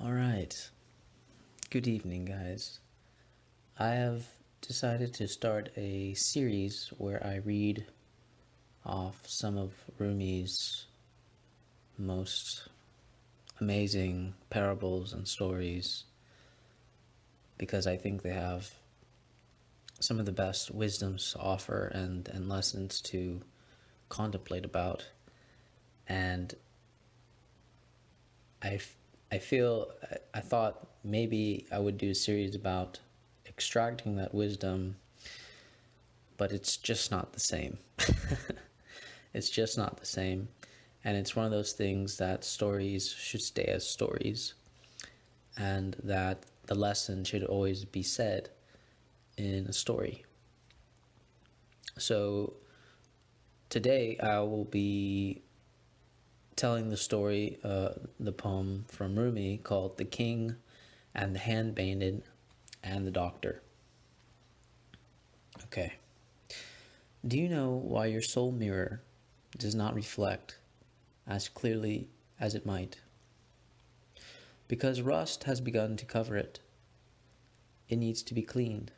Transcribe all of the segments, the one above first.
Alright, good evening, guys. I have decided to start a series where I read off some of Rumi's most amazing parables and stories because I think they have some of the best wisdoms to offer and lessons to contemplate about. And I thought maybe I would do a series about extracting that wisdom, but it's just not the same. It's just not the same. And it's one of those things that stories should stay as stories, and that the lesson should always be said in a story. So today I will be telling the story, the poem from Rumi called The King and the Handmaiden and the Doctor. Okay. Do you know why your soul mirror does not reflect as clearly as it might? Because rust has begun to cover it. It needs to be cleaned.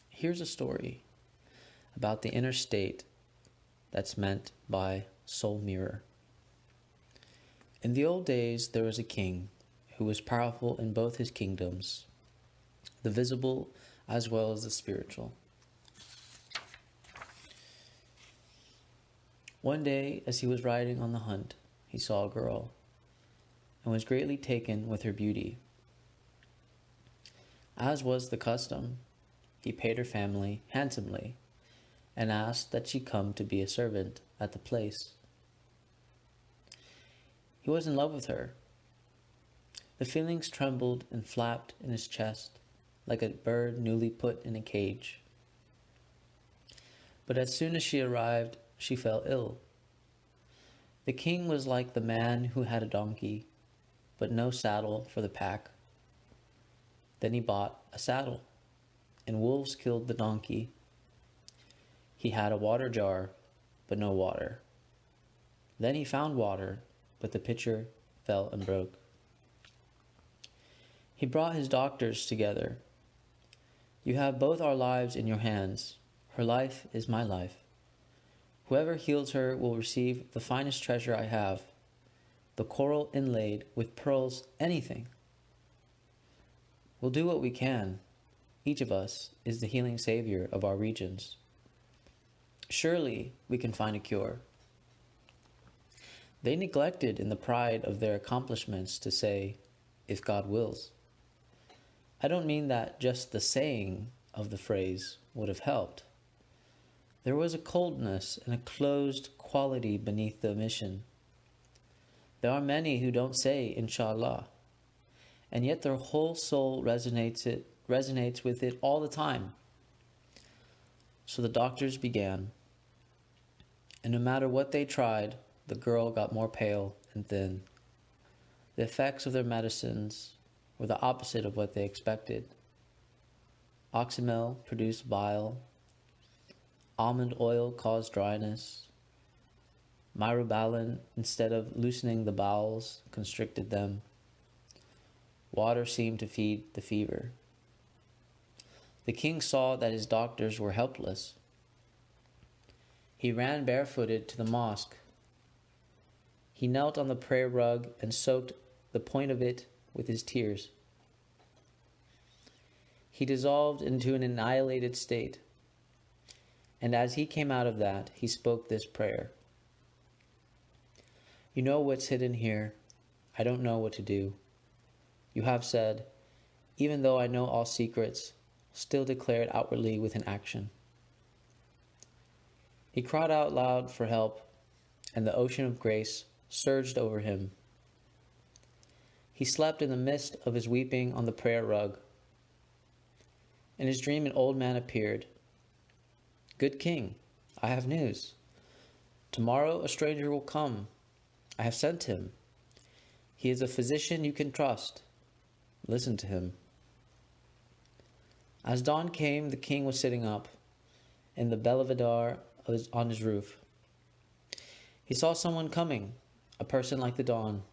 Here's a story about the inner state that's meant by soul mirror. In the old days, there was a king who was powerful in both his kingdoms, the visible as well as the spiritual. One day, as he was riding on the hunt, he saw a girl and was greatly taken with her beauty. As was the custom, he paid her family handsomely and asked that she come to be a servant at the place. He was in love with her. The feelings trembled and flapped in his chest like a bird newly put in a cage. But as soon as she arrived, she fell ill. The king was like the man who had a donkey, but no saddle for the pack. Then he bought a saddle, and wolves killed the donkey. He had a water jar, but no water. Then he found water, but the pitcher fell and broke. He brought his doctors together. You have both our lives in your hands. Her life is my life. Whoever heals her will receive the finest treasure I have, the coral inlaid with pearls, anything. We'll do what we can. Each of us is the healing savior of our regions. Surely we can find a cure. They neglected in the pride of their accomplishments to say, if God wills. I don't mean that just the saying of the phrase would have helped. There was a coldness and a closed quality beneath the omission. There are many who don't say Inshallah, and yet their whole soul resonates with it all the time. So the doctors began, and no matter what they tried, the girl got more pale and thin. The effects of their medicines were the opposite of what they expected. Oxymel produced bile. Almond oil caused dryness. Myrobalan, instead of loosening the bowels, constricted them. Water seemed to feed the fever. The king saw that his doctors were helpless. He ran barefooted to the mosque. He knelt on the prayer rug and soaked the point of it with his tears. He dissolved into an annihilated state. And as he came out of that, he spoke this prayer. You know what's hidden here. I don't know what to do. You have said, even though I know all secrets, still declare it outwardly with an action. He cried out loud for help, and the ocean of grace surged over him. He slept in the midst of his weeping on the prayer rug. In his dream, an old man appeared. Good king, I have news. Tomorrow a stranger will come. I have sent him. He is a physician you can trust. Listen to him. As dawn came, the king was sitting up in the belvedere on his roof. He saw someone coming, a person like the dawn.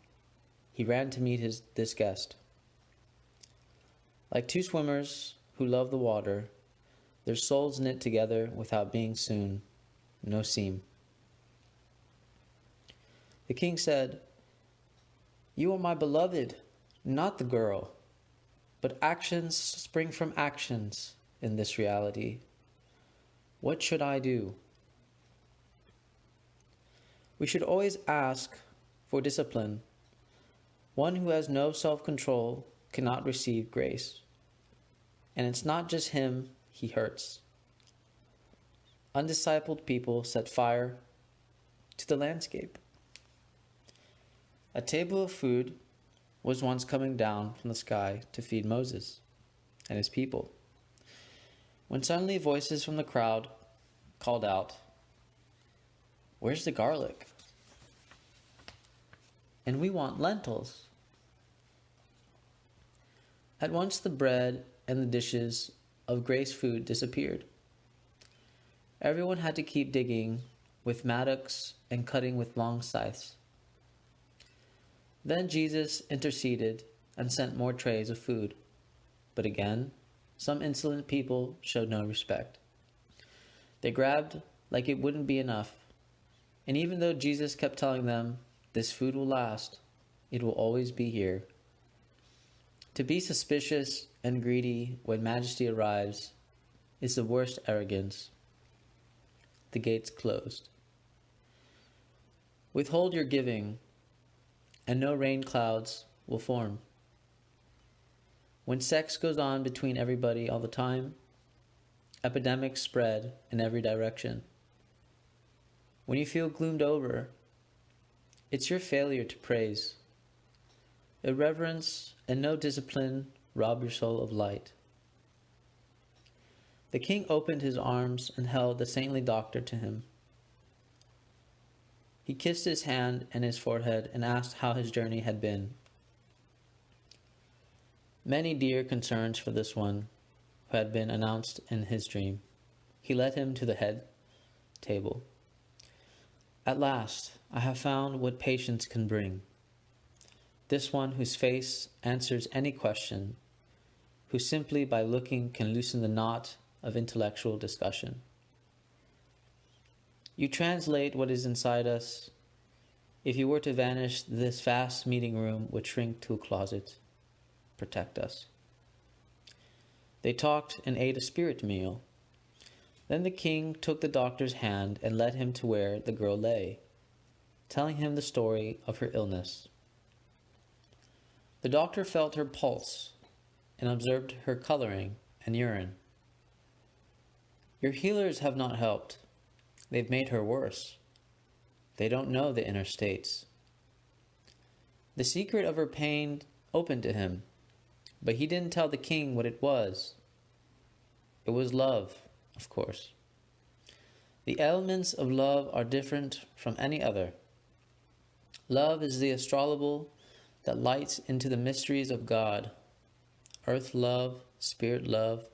he ran to meet this guest. Like two swimmers who love the water, their souls knit together without being no seam. The king said, "You are my beloved, not the girl, but actions spring from actions in this reality. What should I do?" We should always ask for discipline. One who has no self-control cannot receive grace. And it's not just him he hurts. Undiscipled people set fire to the landscape. A table of food was once coming down from the sky to feed Moses and his people, when suddenly voices from the crowd called out, "Where's the garlic? And we want lentils." At once the bread and the dishes of grace food disappeared. Everyone had to keep digging with mattocks and cutting with long scythes. Then Jesus interceded and sent more trays of food. But again, some insolent people showed no respect. They grabbed like it wouldn't be enough. And even though Jesus kept telling them, "This food will last, it will always be here," to be suspicious and greedy when majesty arrives is the worst arrogance. The gates closed. Withhold your giving, and no rain clouds will form. When sex goes on between everybody all the time, epidemics spread in every direction. When you feel gloomed over, it's your failure to praise. Irreverence and no discipline rob your soul of light. The king opened his arms and held the saintly doctor to him. He kissed his hand and his forehead and asked how his journey had been. Many dear concerns for this one who had been announced in his dream. He led him to the head table. "At last, I have found what patience can bring. This one whose face answers any question, who simply by looking can loosen the knot of intellectual discussion. You translate what is inside us. If you were to vanish, this vast meeting room would shrink to a closet. Protect us." They talked and ate a spirit meal. Then the king took the doctor's hand and led him to where the girl lay, telling him the story of her illness. The doctor felt her pulse and observed her coloring and urine. "Your healers have not helped. They've made her worse. They don't know the inner states." The secret of her pain opened to him, but he didn't tell the king what it was. It was love, of course. The elements of love are different from any other. Love is the astrolabe that lights into the mysteries of God. Earth love, spirit love,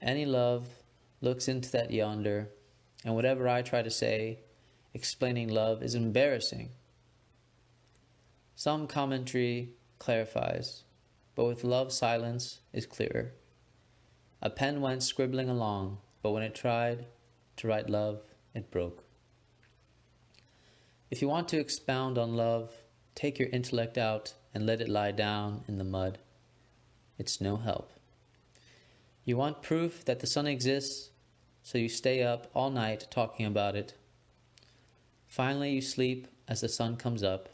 any love looks into that yonder, and whatever I try to say, explaining love, is embarrassing. Some commentary clarifies, but with love silence is clearer. A pen went scribbling along, but when it tried to write love, it broke. If you want to expound on love, take your intellect out and let it lie down in the mud. It's no help. You want proof that the sun exists, so you stay up all night talking about it. Finally, you sleep as the sun comes up.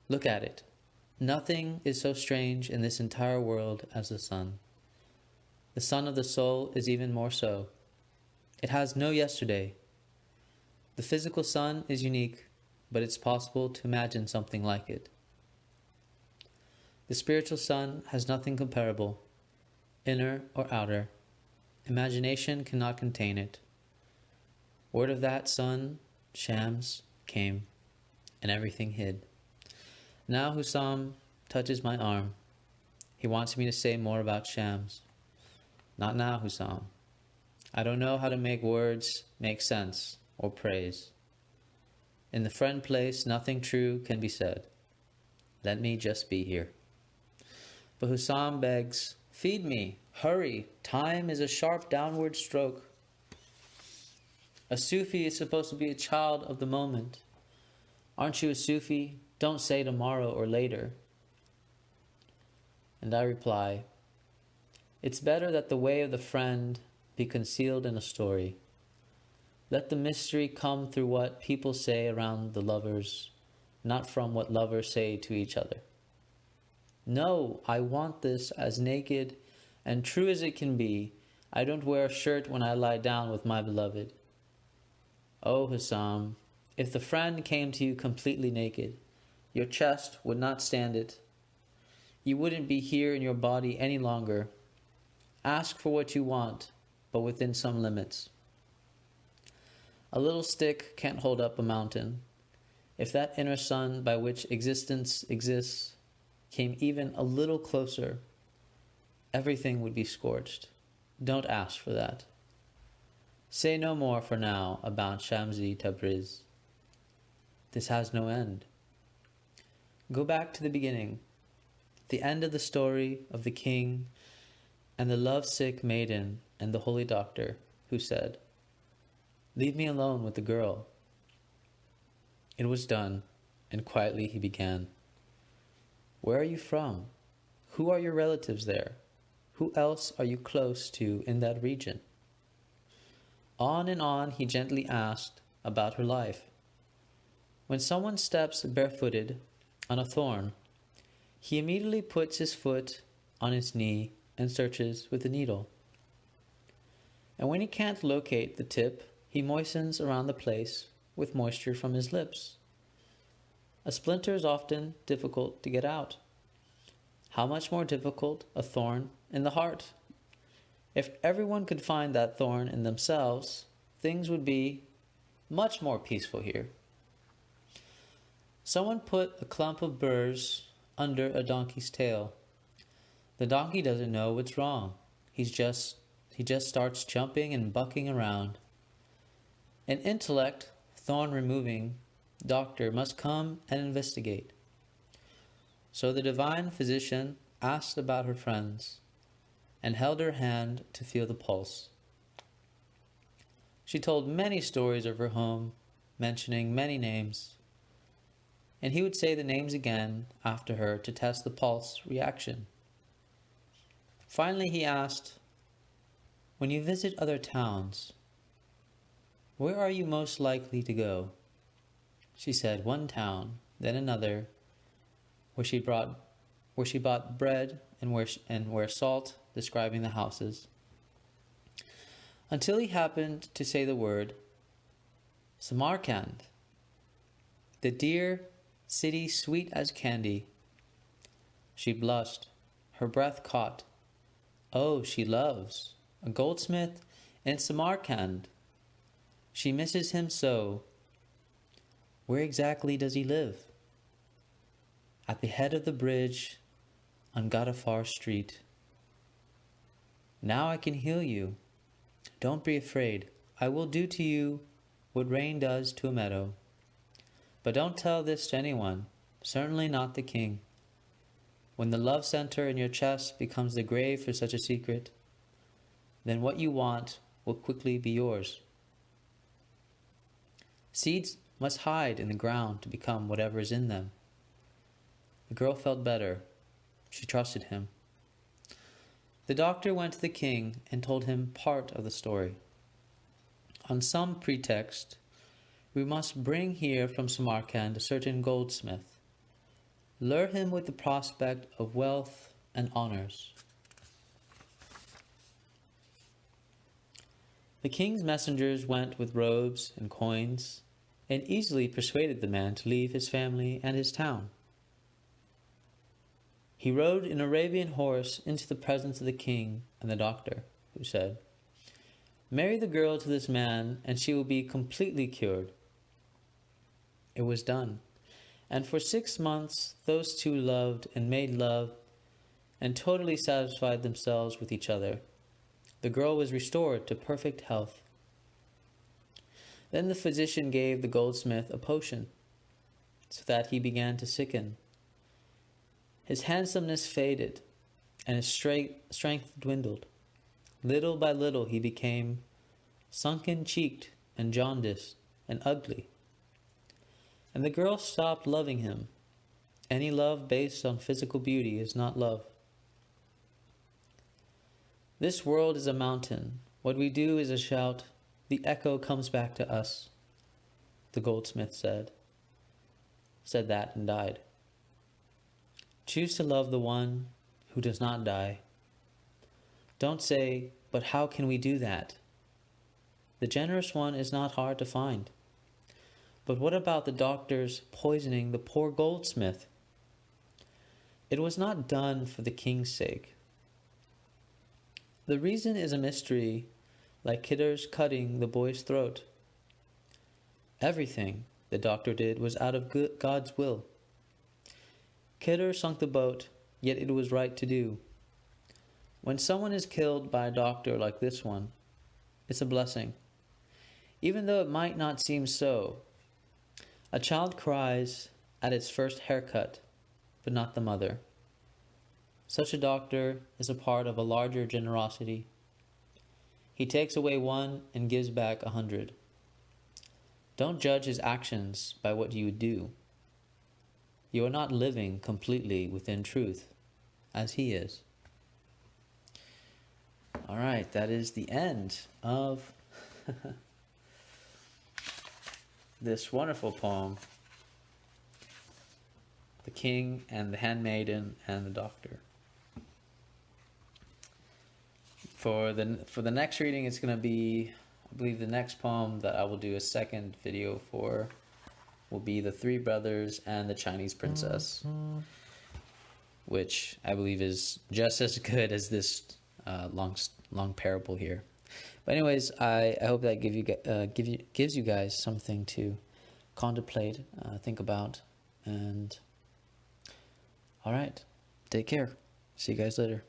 Look at it. Nothing is so strange in this entire world as the sun. The sun of the soul is even more so. It has no yesterday. The physical sun is unique, but it's possible to imagine something like it. The spiritual sun has nothing comparable, inner or outer. Imagination cannot contain it. Word of that sun, Shams, came, and everything hid. Now Hussam touches my arm. He wants me to say more about Shams. Not now, Hussam. I don't know how to make words make sense or praise. In the friend place, nothing true can be said. Let me just be here. But Hussam begs, feed me, hurry, time is a sharp downward stroke. A Sufi is supposed to be a child of the moment. Aren't you a Sufi? Don't say tomorrow or later. And I reply, it's better that the way of the friend be concealed in a story. Let the mystery come through what people say around the lovers, not from what lovers say to each other. No, I want this as naked and true as it can be. I don't wear a shirt when I lie down with my beloved. Oh, Hussam, if the friend came to you completely naked, your chest would not stand it. You wouldn't be here in your body any longer. Ask for what you want, but within some limits. A little stick can't hold up a mountain. If that inner sun by which existence exists came even a little closer, everything would be scorched. Don't ask for that. Say no more for now about Shamsi Tabriz. This has no end. Go back to the beginning, the end of the story of the king and the lovesick maiden and the holy doctor who said, leave me alone with the girl. It was done, and quietly he began. Where are you from? Who are your relatives there? Who else are you close to in that region? On and on he gently asked about her life. When someone steps barefooted on a thorn, he immediately puts his foot on his knee and searches with a needle. And when he can't locate the tip, he moistens around the place with moisture from his lips. A splinter is often difficult to get out. How much more difficult a thorn in the heart? If everyone could find that thorn in themselves, things would be much more peaceful here. Someone put a clump of burrs under a donkey's tail. The donkey doesn't know what's wrong. He just starts jumping and bucking around. An intellect, thorn-removing doctor must come and investigate. So the divine physician asked about her friends and held her hand to feel the pulse. She told many stories of her home, mentioning many names, and he would say the names again after her to test the pulse reaction. Finally he asked, when you visit other towns, where are you most likely to go? She said one town, then another, where she bought bread and where salt, describing the houses, until he happened to say the word Samarkand, the dear city sweet as candy. She blushed, her breath caught. Oh, she loves a goldsmith in Samarkand. She misses him so. Where exactly does he live? At the head of the bridge on Gadafar Street. Now I can heal you. Don't be afraid. I will do to you what rain does to a meadow. But don't tell this to anyone, certainly not the king. When the love center in your chest becomes the grave for such a secret, then what you want will quickly be yours. Seeds must hide in the ground to become whatever is in them. The girl felt better. She trusted him. The doctor went to the king and told him part of the story. On some pretext, we must bring here from Samarkand a certain goldsmith. Lure him with the prospect of wealth and honors. The king's messengers went with robes and coins and easily persuaded the man to leave his family and his town. He rode an Arabian horse into the presence of the king and the doctor, who said, marry the girl to this man and she will be completely cured. It was done, and for 6 months those two loved and made love and totally satisfied themselves with each other. The girl was restored to perfect health. Then the physician gave the goldsmith a potion, so that he began to sicken. His handsomeness faded, and his strength dwindled. Little by little he became sunken-cheeked and jaundiced and ugly. And the girl stopped loving him. Any love based on physical beauty is not love. This world is a mountain. What we do is a shout. The echo comes back to us, the goldsmith said that and died. Choose to love the one who does not die. Don't say, but how can we do that? The generous one is not hard to find. But what about the doctors poisoning the poor goldsmith? It was not done for the king's sake. The reason is a mystery, like Kidder's cutting the boy's throat. Everything the doctor did was out of God's will. Kidder sunk the boat, yet it was right to do. When someone is killed by a doctor like this one, it's a blessing, even though it might not seem so. A child cries at its first haircut, but not the mother. Such a doctor is a part of a larger generosity. He takes away one and gives back 100. Don't judge his actions by what you would do. You are not living completely within truth, as he is. All right, that is the end of this wonderful poem, The King and the Handmaiden and the Doctor. For the next reading, it's going to be, I believe the next poem that I will do a second video for will be The Three Brothers and the Chinese Princess, which I believe is just as good as this long parable here. But anyways, I hope that gives you guys something to contemplate, think about, and all right, take care. See you guys later.